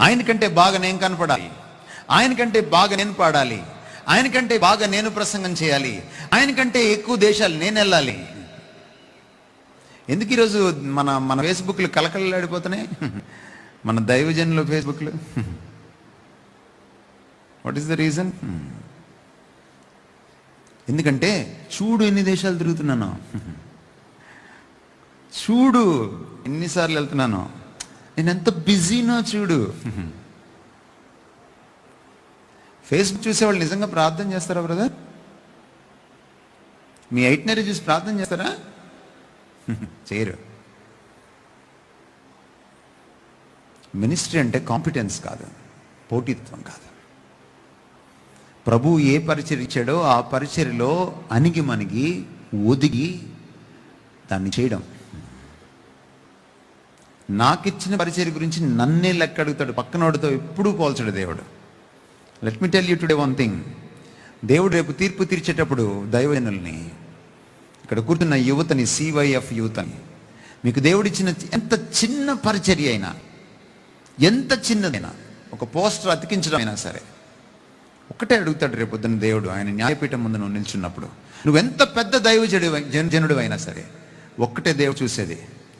ఆయనకంటే బాగా నేను కనపడాలి, ఆయనకంటే బాగా నేను పాడాలి, ఆయనకంటే బాగా నేను ప్రసంగం చేయాలి, ఆయనకంటే ఎక్కువ దేశాలు నేను వెళ్ళాలి. ఎందుకు ఈరోజు మన మన ఫేస్బుక్లు కలకలలాడిపోతున్నాయి? మన దైవజనుల ఫేస్బుక్లు. What is the reason? ఎందుకంటే చూడు ఎన్ని దేశాలు తిరుగుతున్నాను, చూడు ఎన్నిసార్లు వెళ్తున్నాను, నేను ఎంత బిజీనో చూడు. ఫేస్బుక్ చూసేవాళ్ళు నిజంగా ప్రార్థన చేస్తారా బ్రదర్? మీ ఐటినరీ చూసి ప్రార్థన చేస్తారా? చేయరు. మినిస్ట్రీ అంటే కాంపిటెన్స్ కాదు, పోటీత్వం కాదు. ప్రభు ఏ పరిచర్య ఇచ్చాడో ఆ పరిచర్యలో అణిగి మణిగి ఒదిగి దాన్ని చేయడం. నాకిచ్చిన పరిచర్య గురించి నన్నే లెక్క అడుగుతాడు, పక్కనోడితో ఎప్పుడూ పోల్చడు దేవుడు. Let me tell you today one thing. దేవుడు రేపు తీర్పు తీర్చేటప్పుడు దైవజనుల్ని, ఇక్కడ కూర్చున్న యువతని, CYF యువతని, మీకు దేవుడిచ్చిన ఎంత చిన్న పరిచర్య అయినా, ఎంత చిన్నదైనా, ఒక పోస్టర్ అతికించడం అయినా సరే, ఒక్కటే అడుగుతాడు రేపు పొద్దున్న దేవుడు. ఆయన న్యాయపీఠం ముందు నువ్వు నిల్చున్నప్పుడు, నువ్వెంత పెద్ద జనుడు అయినా సరే, ఒక్కటే దేవుడు చూసేది,